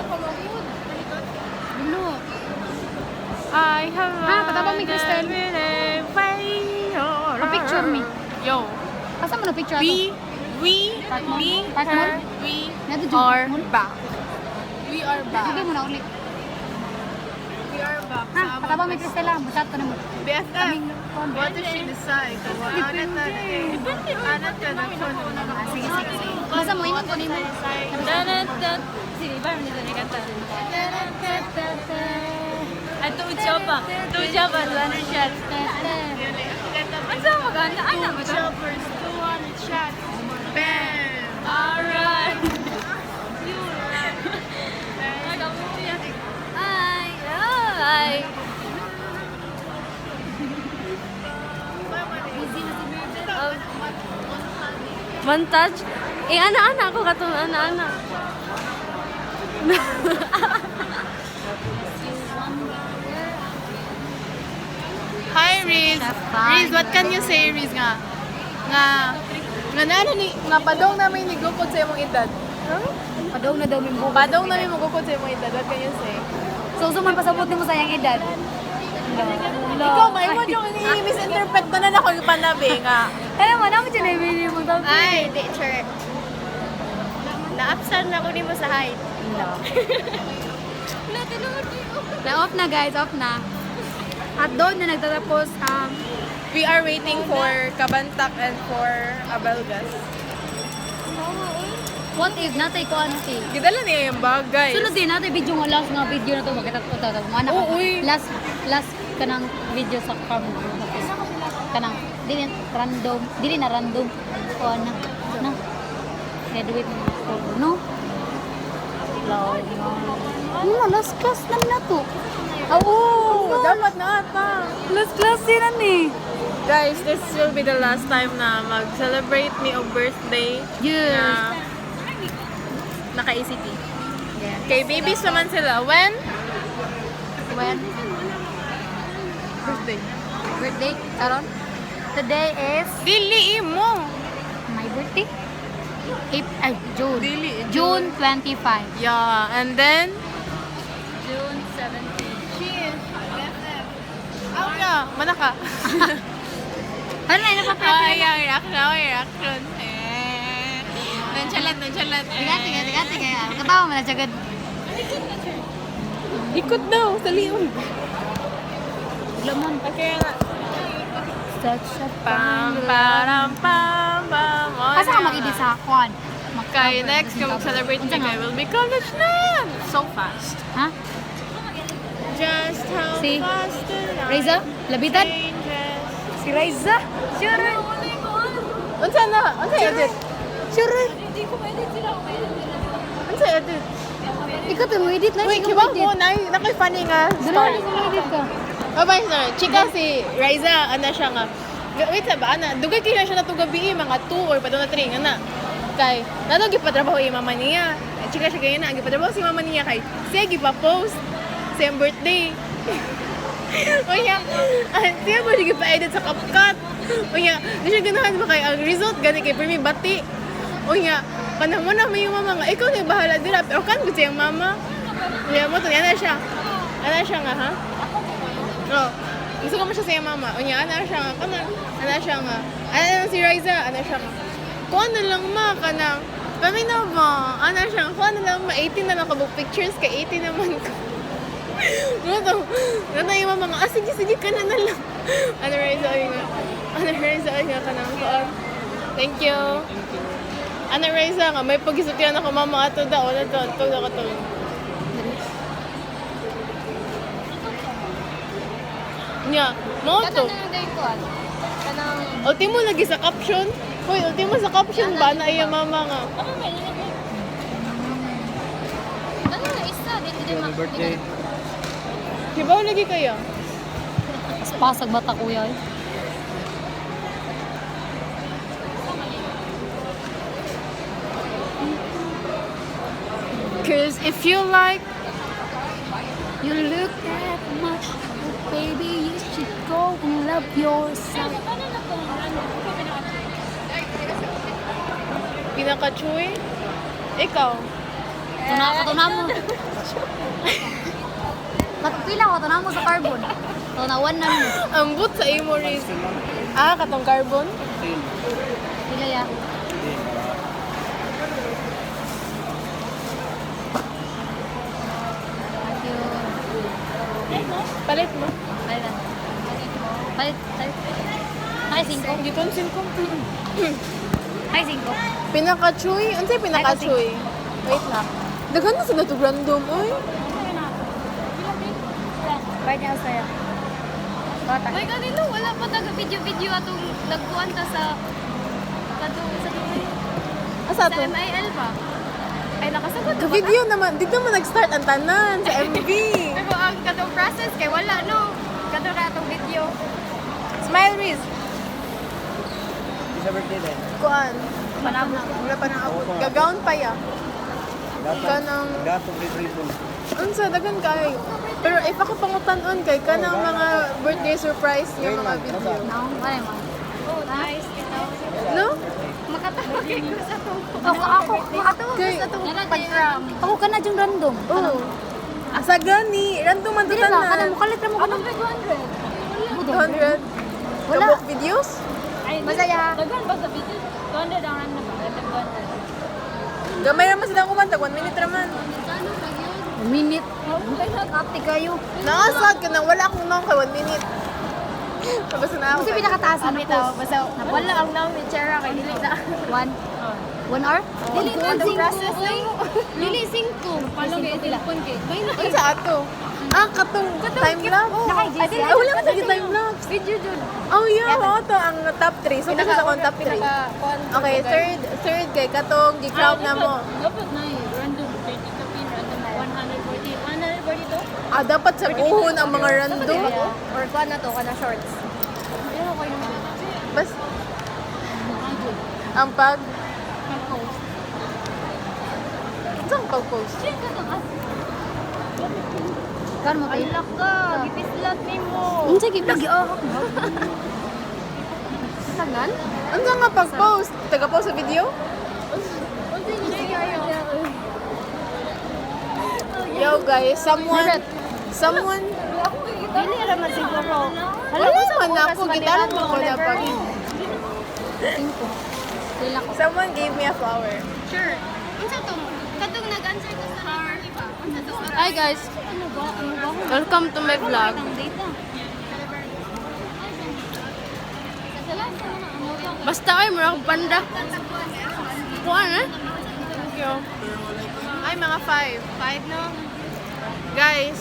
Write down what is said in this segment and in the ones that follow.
Dulo. I have patabang may Crystal. Pa-picture me. Yo. Asa mo na picture ako? Part mo? Part mo? we Nato are mo? back. We are back. Sige mo na ulit. We are back. Ha, patabang may Crystal lang. Basat ka na mo. BFF, what if she decide? Sige, sige, sige. Basta mo, ingat ko din mo. Sige, parang dito na kanta. At tuja pa, 200 shots. Ang saan maganda? Anak mo to? Choppers, 200 shots. Bam! Alright. Ay, ay. Montage? Ana-ana ako katong ana-ana. Hi, Riz. Riz, what can you say, Riz, nga? Nga ni, nga padong namin ni Gukod sa imong edad. Padaw na daw may buko. Padong namin mo Gukod sa imong edad. What can you say? So, suman pasabot mo sa iyang edad. Ikaw, may mo yung i-misinterpret ko na ako yung panabi nga. Alam mo, naman dyan ay bili mo daw. Ay, teacher. Na-upsan na ko ni mo sa height. Na-off na guys, off na. At doon na nagtatapos We are waiting for Kabantak and for Abelgas. what if natay ko ano si. Gidala niya yung bag, guys. Sunod din natay video nga last nga video na to magkita mana Oo, uy. last kanang video sa farm kanang dili na random o ano no head with no Lord no last class na na to. Oo, dapat na ata. Last class din ni. Guys, this will be the last time na mag-celebrate me of birthday. Yes. Na naka-ECT. Yeah. Okay, babies naman sila. When? Birthday. Birthday karon. Today is Dili mo. my birthday. June. Dili. June 25. Yeah, and then? June 17. Oh, yeah. Manaka. Ano na napapalapit? reaction. Nonchalant. Tiga. Katawa mo na sagad. Ikot daw sa liong. Lamon. Okay na. Such a Pam, param, pam, pam. Asa ka mag-edit sa kwan? Kay next, kung mag-celebrate ni Kay will be college na. So fast. Ha? Just how Si fast the life Reza? Labitan? changes. Si Reza? Sure. Unsa na? Unsa edit? Sure. Unsa edit? Ikaw to mo edit na. Wait, kibang mo na nakoy funny nga Dala story. na mo edit ka. Bye sir. Chika si Reza, ana siya nga. Wait sa ba ana? Dugay kaya siya natong gabi mga 2 or pa na 3 ana. Kay nato gipatrabaho yung mama niya. Chika siya ganyan na gipatrabaho si mama niya kay siya gipa-post sa iyang birthday. Unya, siya ba di pa-edit sa CapCut? Unya, di siya ganahan ba kay ang result gani kay Primi Bati. Unya, kanang mo na may yung mama nga, ikaw na yung bahala dira, pero kan ko siyang mama. Unya mo to, ana siya. Ana siya nga, ha? Oh, gusto ko mo siya sa iyang mama. Unya, ana siya nga, kanang, ana siya nga. Ana si Riza, ana siya nga. Kuha na lang ma, kanang, kami na ba? Ana siya nga, kuha na lang ma, 18 na lang kabuk pictures, kay 18 naman ko. Ano yung mga sige ka na lang. Ano Riza, nga ka nang kuan. Thank you. Ano Riza nga, may pagisutian ako mama ato daw. Wala to, ito na ka to. Nya, mo to. Ultimo lagi sa caption. Hoy, ultimo sa caption ba na iya mama nga. Happy birthday. Kibaw lagi kaya. Pasag bata kuya. Cause if you like, You look that much, baby, you should go and love yourself. pinaka-chewy, ikaw. Katuna mo. Pila ko, katuna mo sa carbon. Katunawan na mo. Ambot sa imo, Riz. Ah, katong carbon? Pila ya. Thank you. Palit mo. Palit lang. Palit. Ay, 5. Dito ang silko. Ay, 5. Pinaka-chuy? Ano sa'yo pinaka-chuy? Wait lang. Daghan na sila ito random, oy. Palit niya sa'yo. Bata. Uy, kanino, wala pa taga-video-video atong nagkuhan ta sa Dubai. Asa Sa to? MIL pa. Ay, nakasagot na ba Ka-video naman. Dito mo nag-start ang tanan sa MV. Pero ang katong process kay wala, no? Katong na atong video. Smile, Riz. Sa birthday din. Kuan. Panabo. Wala pa nang abot. Gagawin pa ya. Kanang... Gatong ribbon. Unsa, daghan kay. Pero if ako pangutan-on kay kanang mga birthday surprise nga mga video. No, wala mo. Oh, nice. No? Makatawag ko sa to. Ako, makatawag Kay, Sa itong pag-ram. ako ka na yung random. oh. Asa gani? Random man Dili ba? Kanang tanan. mukalit ra mo Ako kanang pa 200. Wala. Kabuk videos? Masaya. Daghan ba sa video? 200 ang random ba? 200. Gamay naman silang kumanta. 1 minute raman. minute. Ate kayo. Nakasad ka na. Wala akong naong kay 1 minute. Tapos na ako. Kasi pinakataas na Bitaw, post. basta wala ang naon ni Chera kay dili na. 1 hour? Dili man Ano process dili 5. Palong kay telepon kay. Ano sa ato? Ah, katong time lapse. Naka-GC. Ay, wala ka sa time lapse. Video jud. Oh, yeah. Oo, to ang top 3. So, nasa akong top 3. Okay, third kay katong gi-crowd na mo. Dapat na random 30 ka pin random 140. 140 to? Ah, dapat sa buhon ang mga random. Or kuha na to, kana shorts. Ayun ko yung Bas, ang pag... Saan ang pag-post? Kan mo tayo. Alak ka, gipislat nimo. Unsa giplagi oh. Sagan? Ano nga pag-post? Taga-post sa video? Yo guys, someone, Dili ra man siguro. wala man ako, gitaran mo ko na pag... 5. Sila ko. Someone gave me a flower. Sure. Unsa to? Katong nag-answer ka sa flower, di ba? Unsa to? Hi guys, welcome to my vlog. Basta ay, mura akong panda. Kuhaan eh? Thank you. Ay, mga 5. 5 no? Guys,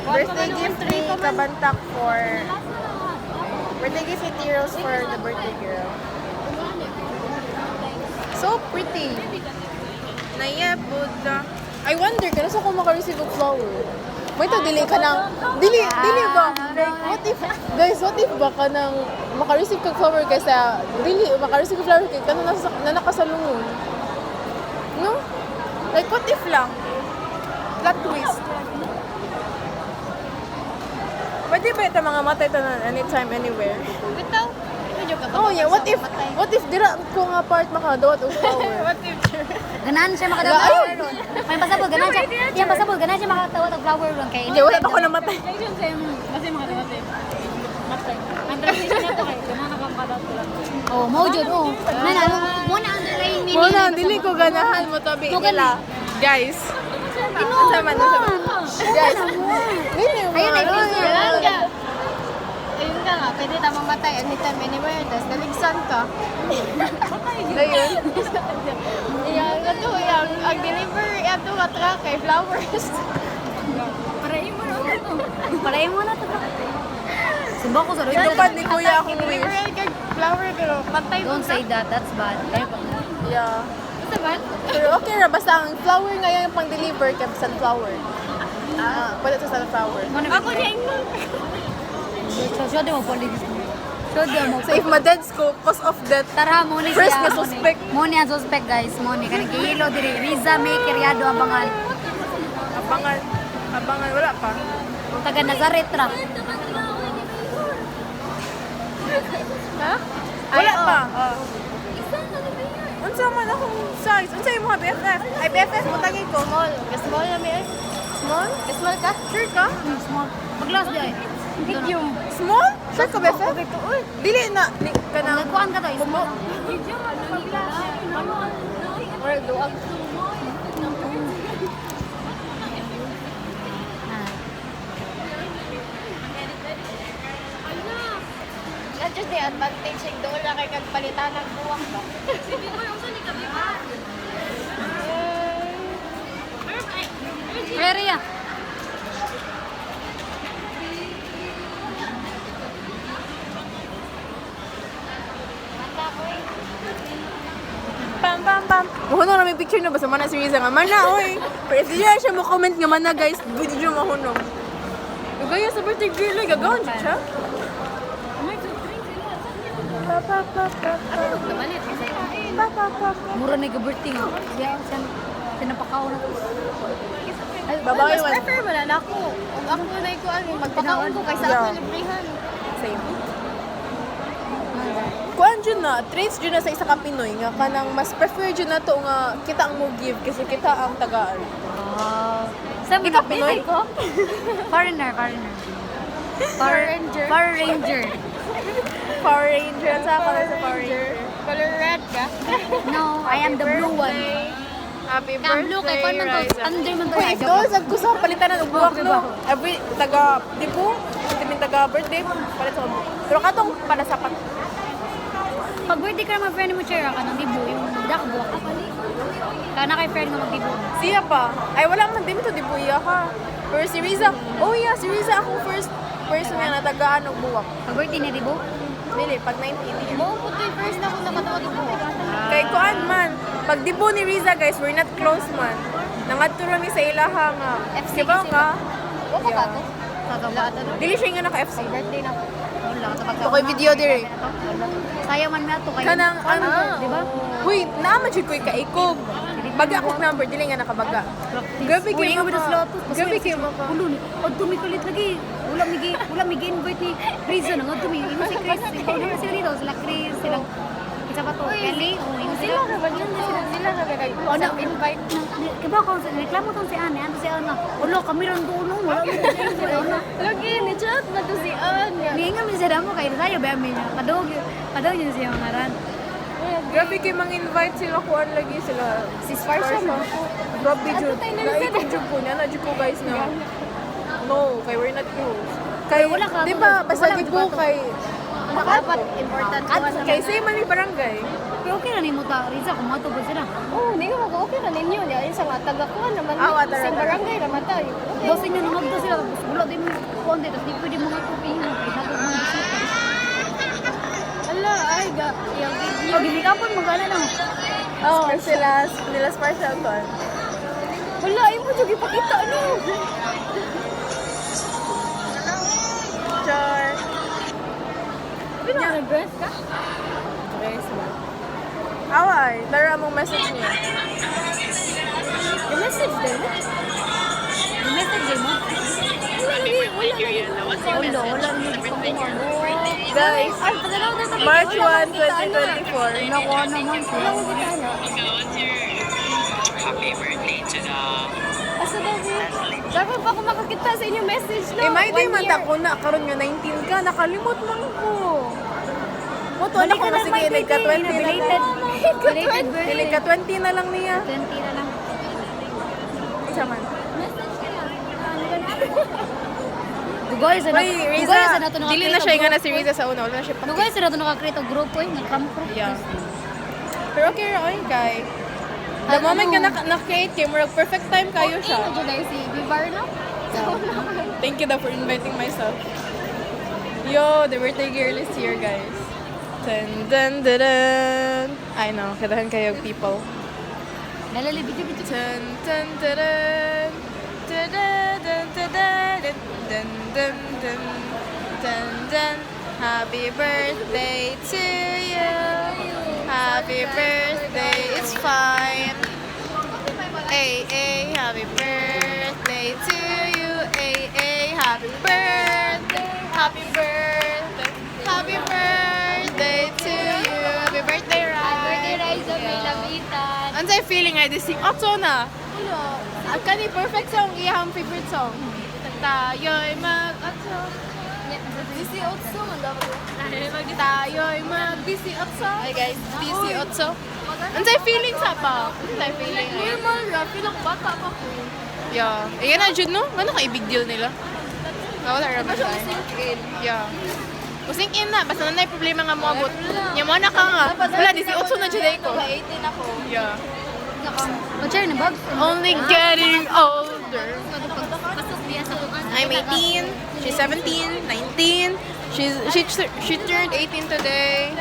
birthday gift ni Kabantak for... Birthday gift ni T-Rose for the birthday girl. So pretty. Naya, Buddha. I wonder, kaya sa ako makareceive of flower? Wait, dili ka nang... Dili ba? Like, what if... Guys, what if ba ka nang makareceive kag flower kaysa... Dili, makareceive kag flower kay kano na nakasalungon? No? Like, what if lang? Plot twist. Pwede ba ito mga matay tanan anytime, anywhere? Bitaw. Medyo ka Oh yeah, what if dira ko nga part makadawat og flower? What if Ganahan siya makadawat Ayun. flower ron. May pasabot ganahan siya. Yan pasabot ganahan siya makadawat og flower ron kay. Hindi, wala pa ako namatay. Section sa mo? Kasi makadawat matay. Ang transition na to kay ganana kang kadawat ko lang. Oh, mo jud oh. Nana, mo na underline meaning. Muna, dili ko ganahan mo tabi nila. Guys. Sama na sa Guys. Dili mo. Ayun, ay, picture. Ayun ka nga, pwede na mamatay anytime, anywhere. Tapos naligsan ka. Ayun. Yan, ito, yan. Ang deliver, ito, katra kay flowers. Parayin mo na ito. Parayin mo na to. Simba ko sa ron. Ito pa ni Kuya akong Deliver wish. kay flower, pero patay mo Don't say that. That's bad. Yeah. Basta ba? Pero okay ra, basta ang flower nga yung pang-deliver kay sunflower. Pwede sa sunflower. Ako niya yung Show mo police. Show mo. So if ma-dead scope, cause of death, Tara mo ni first siya. na suspect. Mo ni ang suspect guys. Mo ni kanang gihilo diri. Riza May Criado abangan. Abangan, wala pa. Taga Nazaret ra. Ha? Wala pa. Unsa man akong size? Unsa imong BFF? Ay BFF mo tagi ko. Small. Small na may. Small? Small ka? Sure ka? Small. Pag-last di ay. Medium. Small? Sure ka BFF? Dili na ni kanang Nagkuhan ka to, small. Medium. Or duag. Not just the advantage ng doon na kay kagpalitan ng buwak ba? Area. Mata ko eh. pam pam pam. Mahuno na may picture na ba sa mana si Riza nga mana oy. Pero if di siya mo comment nga mana guys, video mahuno. Gaya sa birthday girl ay gagawin siya. Mura na gaberting. Siya, pinapakaw na ko. Babae Mas man. prefer mo na ako. Kung ako na ko ano, magpakaon ko kaysa ako librihan. Same. Kuan dyan na, traits dyan na sa isa ka Pinoy nga kanang mas prefer dyan na to nga kita ang mo give kasi kita ang tagaan. Sabi Ikaw, ka, Pinoy? ko? Foreigner. Power Ranger. Power Ranger. Power Ranger. Sa ako na sa Power Ranger. Color red ka? No, I am the blue one. Happy Kang blue kay kon man to, Riza. under man to. Uy, ito, sag ko sa palitan ng ubuak, no? Every, taga, di po? Hindi taga birthday, palit sa ubuak. Pero katong para sa pat. Pag birthday ka naman friend mo share ka ng dibo, yung dak buwak. Kana kay friend nga magdibo. Siya pa. Ay, wala man din ito, di po iya ka. Pero si Riza, oh yeah, si Riza akong first person nga na tagaan ng buwak. Pag birthday ni dibo, Dili, pag 19. Mo po to first na ako nakatawag mo. Kay Kuan man, pag dibo ni Riza guys, we're not close man. Nangaturo mi sa ilaha nga. FC Diba kasi nga? Wala ka to? kagawa. Dili siya nga naka-FC. Birthday na ko. Wala ka pag Okay, video dire. Sayang man na to kay. Kanang ano, di ba? Huy, naman siya ko'y kaikog. Baga akong number, dili nga nakabaga. Gabi Uy, kay nga bidas mama. lotus. Gabi kay mama. Ulun. Od tumi kalit lagi. Wala migi invite ni Riza na nga tumi. Ino si Chris. Ikaw naman sila dito. Sila Chris. Silang isa pa to. Kelly. Oh, ino Sila sila. ka ba yun? Sila ka ba Oh, na, invite? Kiba ko reklamo tong si Ana. Ano si Ana? Ulo kami ron tulong. Wala mo si Ana. Lagi, ni-chat na to si An. Ni nga mi sila mo kay tayo ba mi. Kadog yun siya ngaran. Gabi kay mang-invite sila kuan lagi sila. Si Sparsha mo. Gabi jud. tayo na Naikog jud ko na jud ko guys na. No, kay we're not close. Kay Wala ka, di ba basta wala di ka po to. kay Dapat important ko sa kay same man ni barangay. Pero okay na ni mo ta Riza kung matugod sila. Oh, hindi ko mag-okay na ninyo. Ayun sa nga, taga-kuhan naman. Ah, wala, Sa wala. barangay naman tayo. Boss inyo nung magdo sila tapos wala din mo konti tapos di pwede mga tupi mo kay dapat mga bisita. Ala, ay, yung video. Pag hindi ka po magana lang. Oh, sila nila special ton. Wala, ay mo dyan ipakita, ano? Char. Nag-dress ka? Yes, away, dara mong message niya. Yung message din. Yung message din mo. Wala lagi. Wala mo. Guys, Ay, padalaw na sa March 1, Wala akong kita, ano? 2024. Nakuha naman siya. Wala akong kita, ano? Happy birthday to the Asa daw, dapat pa ako makakita sa inyong message, no? Eh, may di 1 man year. ako na, karon nga 19 ka, nakalimot man ko. Moto, Balik ako ka na na, sige, my nagka 20 baby. na Belated. lang. Belated birthday. Nagka 20 na lang niya. 20 na lang. Isa man. Dugoy sa Uy, Riza, Dugoy sa nato dili na siya nga na si Riza sa una, wala na siya pa. Dugoy sa nato naka-create og grupo nga kampo. Yeah. Pero okay ra oy kay. The Ano? moment nga na-create kay murag perfect time kayo Okay, siya. na dyan ay si Vivar, no? Thank you daw for inviting myself. Yo, the birthday girl is here, guys. Dun, dun, dun, dun. I know, kadahan kayo people. Dalali biti-biti. Dun, dun, dun, dun. Dun, dun, dun, dun, dun, dun, dun, dun, dun, dun. Happy birthday to you. Happy birthday, it's fine. Ay, ay, happy birthday to you. Ay, ay, happy birthday. Happy birthday. Happy birthday to you. Happy birthday, Rai. Birthday, Riza, may love feeling ay si Otso na. Kani perfect song iyang favorite song. Tayo'y mag-Otso. Busy also man dapat. Tayo'y mag-busy Otso. Ay guys, busy Otso. Unsay feeling sa pa? Unsay feeling? Normal ra, pilang bata pa ko. Yeah. Ayan na, Jud, no? Ano ka big deal nila? Wala ra ba siya? Yeah. Using in na, basta na problema nga mo abot. Nya mo na ka nga. Wala, 18 na Jud ko. 18 ako. Yeah. Mag-share na bag. Only getting older. Pasok niya sa kuan. I'm 18, she's 17, 19. She turned 18 today.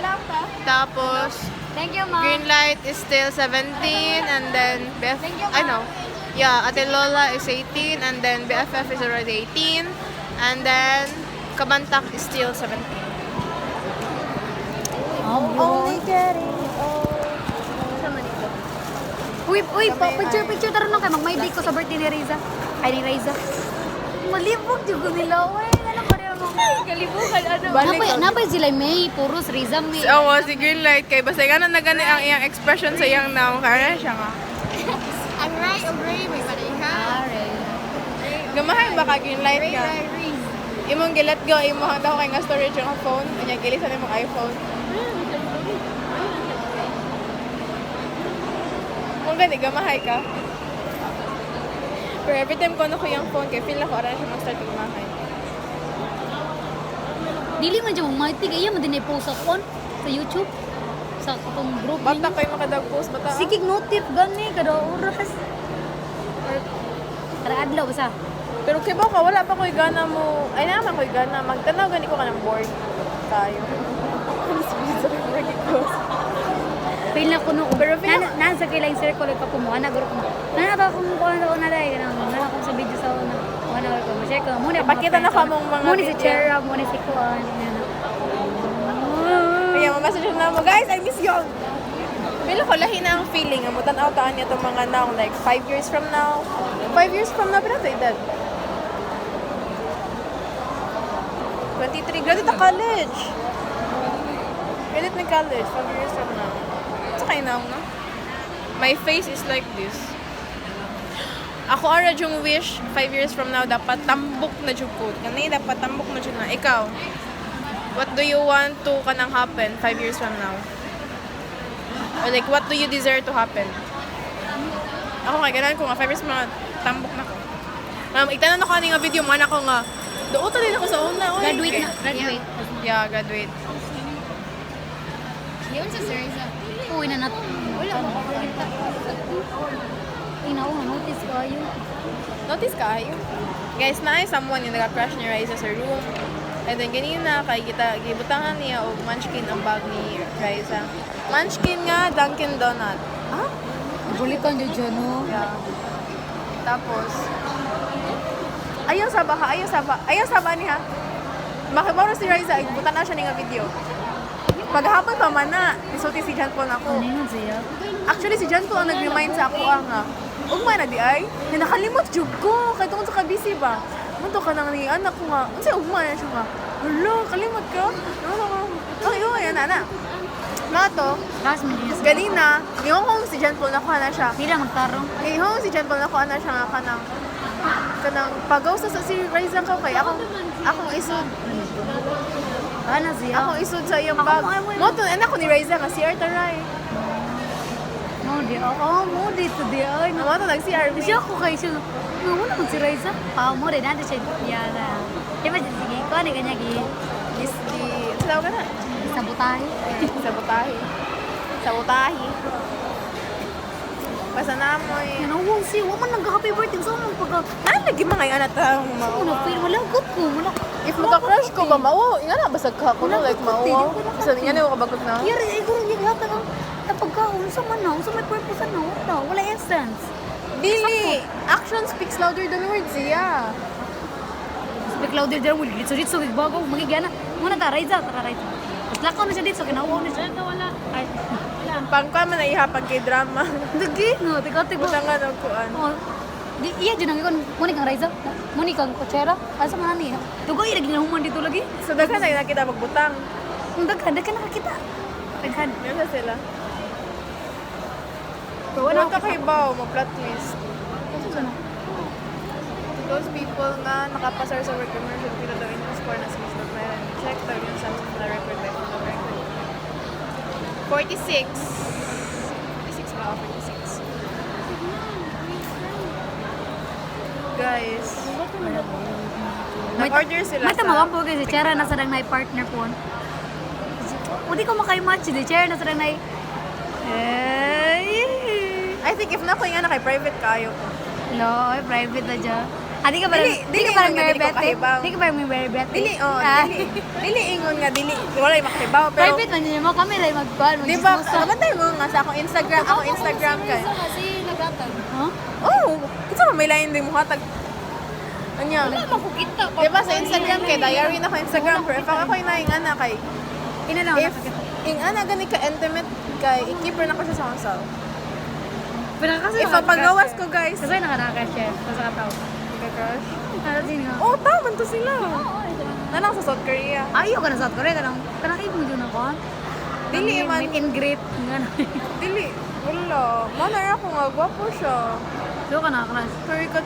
Tapos, Thank you, ma'am. Green Light is still 17, and then I know. Yeah, Ate Lola is 18, and then BFF is already 18, and then Kabantak is still 17. Only getting old. Uy, picture taro lang kay magmayday ko sa birthday ni Reza. Ay ni Reza. Malibog jud ko nila. Uy, ano pa rin mo? Kalibukan ano. Napay sila May, puros Reza May. Oo, si Green Light kay basta gana na gani ang iyang expression sa iyang now. Kaya siya nga. Ang right of Ray may pareha. Gamahay ba ka Green Light ka? Imong gilat go, imong daw kay nga storage yung phone. Kanya gilisan imong iPhone. Kung gani, gamahay ka. Pero every time ko ano ko yung phone, kaya feel ako oras siya mag-start gumahay. Dili man jud magmaytig iya man din i-post sa kon sa YouTube sa atong group. Bata kayo makadag-post, bata. Sikig notif gani kada oras. Kada adlaw basta. Pero kaya ba ka, wala pa ko'y gana mo. Ay, naman ko'y gana. Magtanaw gani ko ka ng board. Tayo. Feel na ko no. Pero feel nasa kailang circle ka kumuha na group mo. Nana ba kung kuha na dai kanang nana ko sa video sa una. Kuha na ko share ko muna. Pakita na ka mong mga muna si video. Chera, muna si Kuan. Kaya mamessage na mo, guys, I miss you. Pila ko, lahi na ang feeling. Ang mutanaw taan niya itong mga now, like 5 years from now. 5 years from now, pero ito edad. 23, graduate na college. Graduate na college, 5 years from now. Sa kayo now, no? My face is like this. Ako ara yung wish, 5 years from now, dapat tambok na dyan ko. Kanina, dapat tambok na dyan na. Ikaw, what do you want to kanang happen 5 years from now? Or like, what do you desire to happen? Ako nga, ganaan ko nga, 5 years from now, tambok na ko. Itanan ako nga video, man ako nga, doon din ako sa una. Oy. Graduate na, graduate. Yeah, graduate. Yun sa Serza. Uwi na natin. Wala mo ko. Inaw, notice ko yun. Notice ka, ayun. Guys, na someone yung nag-crush ni Raisa sa room. And then, ganina, kay kita, gibutangan niya o munchkin ang bag ni Raisa. Munchkin nga, Dunkin Donut. Ah? Bulikan dyan dyan, no? Yeah. Tapos, ayaw sa ba niya? Makibaro si Raisa, ibutan na siya nga video. Paghapon pa man na, isulti si John Paul ako. Ano yun siya? Actually, si John Paul ang nag-remind sa ako nga. Ugma na di ay, na nakalimot jud ko, kay tungod sa kabisi ba. Munto ka nang ni anak ko nga, unsay ugma na siya nga. Hello, kalimot ka? Ano, yan, ana. Mga to, Last minute. ganina, ngayong kong si John Paul nakuha na siya. Pila magtarong. Ngayong si John Paul nakuha na siya nga kanang pagaw sa si Raisa ko kay akong isod. Ano siya? Akong isod sa iyang bag. Mo to anak ko ni Raisa nga si Artaray. Mo di ako. Mo dito di ay. Mo to nag CR. Siya ko kay siya. Mo na si Raisa. Mo rin natin siya. Yara. Di ba sige ko ani kanya gi. Is di salaw ka na. Sabotahe. Sabotahe. Basta na mo eh. Ano wong si wa man nag-happy birthday sa mong pagka. Lagi mga anak ta Ano feel wala good ko. Wala. If maka-crush ko ba, mao, nga na, basag ka ko no, like mao. Isa nga na, kabagot na. Yara iguro ni hata ka. Tapag ka unsa man na, unsa may purpose na. Wala instance. Dili, action speaks louder than words, yeah. Speak louder there will dito dito sa bago magigana. Muna ta Raiza. Mas lakaw na siya dito kinawa na siya. Wala. Ay. Pangka man na ihapag kay drama. Dagi no, tiga-tiga. Buta nga ng kuan. Oh. Di iya jud nang ikon muni kang Raiza. Muni kang Coachera. Asa man ni? Dugo ira ginahuman dito lagi. So daghan na kita magbutang. Daghan nakakita. Daghan. Yan na sila. Pero Wala wala ka kay Bao, mag-plot twist. Those people na nakapasar sa work commercial, kita daw yung score na sa Mr. Myron. Check daw yung Samsung na record by the record. 46. 46 ba? 46. Guys, nag-order sila May tamawan po kasi Chera na sarang na partner po. Hindi ko makayo-match si Chera na sarang na I think if na ko nga na kay private kayo ko. No, private na dyan. Ah, di ka parang, Dili di ka parang nga, may dili ko bet. kahibang. Di ka parang may very bet. Dili, dili. Dili ingon nga, dili. Wala yung makibaw, pero... Private man yun mo, kami rin mag-ban, Di ba, mag-dismusa. kabantay mo nga sa akong Instagram, kay. Kasi nagatag. Huh? Oh, kasi may lain din mo hatag. Anya? Wala makukita. Di ba sa Instagram kay, diary na ko Instagram, pero if ako yung naing ana kay, Ina na, if ing ana gani ka intimate kay, i-keeper na ko siya sa konsal. If pagawas ko guys. Kasi nakaraka siya, sa kataw. Ka-crush? Ano din nga? Oh, taman to sila. Nanang sa South Korea. Ayaw ka na South Korea, kanang ibig mo ako. Dili man. Meet and greet. Nga na. Dili. Wala. Manara ako nga, gwapo siya. So ka na, crush. Sorry ka,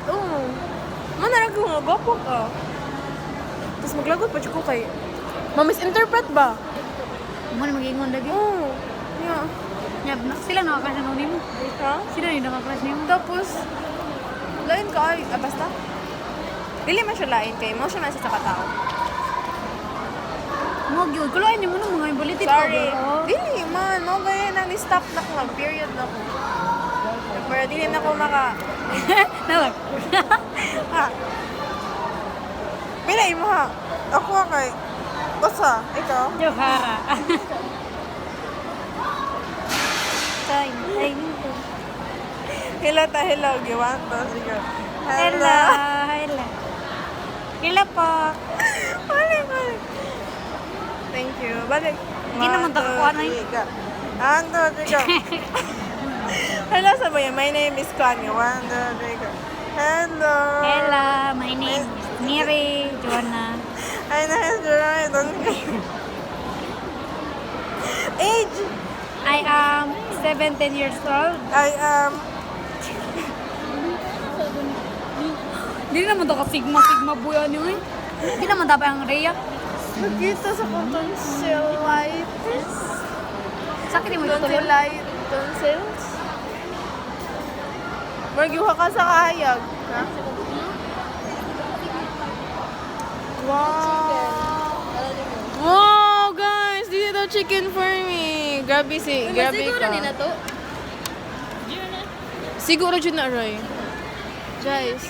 manara ako nga, gwapo ka. Tapos maglagot pa siya ko kay, ma-misinterpret ba? Mo na mag-ingon lagi. Oo. Yeah. Sila nakakrush na mo. Ha? Sila yung nakakrush niyo. Tapos, lain ka ay, basta. Dili man siya lain kay, mo siya man siya sa katao. Mo gyud, kulain ni mo nung mga ibulitit ko. Sorry. Dili man, mo gaya na ni-stop na ko nga, period na ko. Pero dili na ko maka... Nawag. Ha? Pila mo ha? Ako kay... Basta, ikaw? Johara. Time. Hello ta, hello. Giwan to. Sige. Hello. Hello po. Balik. Thank you. Balik. Hindi naman takakuha na yun. Ando, sige. Hello sa bayan. My name is Kanye. Ando, sige. Hello. Hello, my name is Miri Joanna. Ay, na-enjoy. Age. I am 17 years old. I am... Hindi naman to ka sigma buya niyo eh. Hindi naman dapat ang Rhea. Nagkita sa tonsillitis. Sakit mo ito tuloy. Tonsils? Magyuha ka sa kahayag. Ha? Wow, guys! This is the chicken for me. Grabe grabe ka. to? Siguro dyan na, Roy. Guys.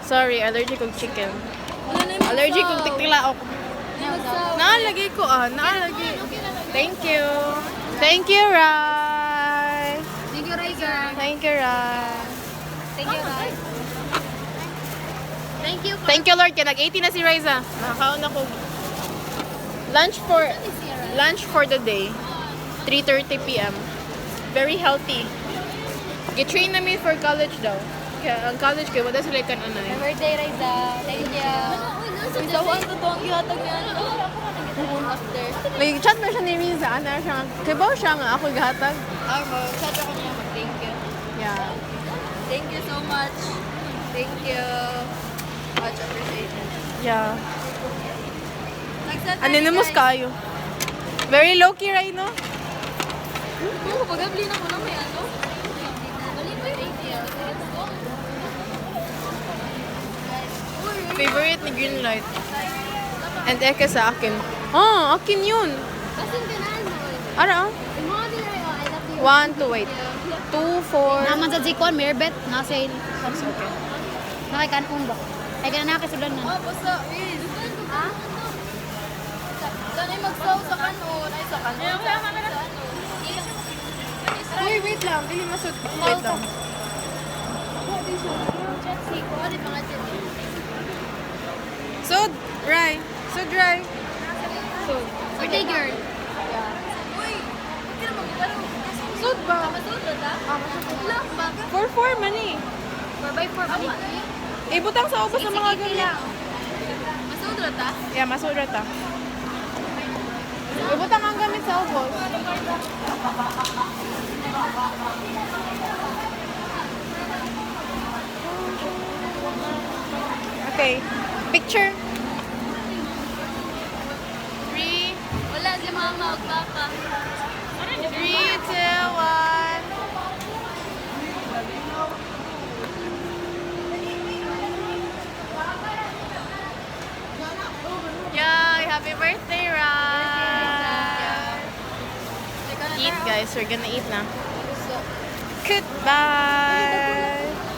Sorry, allergic kong chicken. Allergic kong tiktilaok. Naalagay ko naalagay. Thank you. Thank you, Rai. Thank you, Ray girl. Thank you, Rai. Thank you, Ray. Thank you. Thank you, Lord. Kaya nag-80 na si Riza. Nakakaon ako. Lunch for the day. 3:30 p.m. Very healthy. Get-train na me for college daw. Kaya ang college kayo, wala sila kan anay. Happy birthday, Riza. Thank you. Isawan to to ang gihatag niya. After. Nag-chat na siya ni Riza. Ano siya? Kaya ba siya nga ako gahatag? Chat ako niya mag-thank you. Yeah. Thank you so much. Thank you. Much appreciated. Yeah. Nag-chat Anonymous kayo. Very low-key right no? Oo, pag-abli na ko na may ano. Thank you. Favorite ni Greenlight. And Eke sa akin. Akin yun. Kasin ka na ano? Ara, Yung mga dinay, I love you. 1, 2, wait. 2, 4. Naman sa Zikon, Mirbet, nasa il. Okay. Nakikanong ba? Ay, ka na nakasudan na. Basta, ha? Saan ay magsaw sa kanon? Ay, sa kanon. Sa ano? Uy, wait lang. Dili masud. Wait lang. Sud, Rai. Sud, Rai. Sud. Birthday girl. Sud ba? For 4 man eh. 4x4 ba ni? Ibutang sa ubos ng mga ganyan. Masudra ta? Yeah, masura ta. Ibutang ang gamit sa ubos. Okay. Picture. 3, Wala si mama o papa. 3, 2, 1. Yay! Happy birthday, Ra! Eat, guys. We're gonna eat na. Goodbye!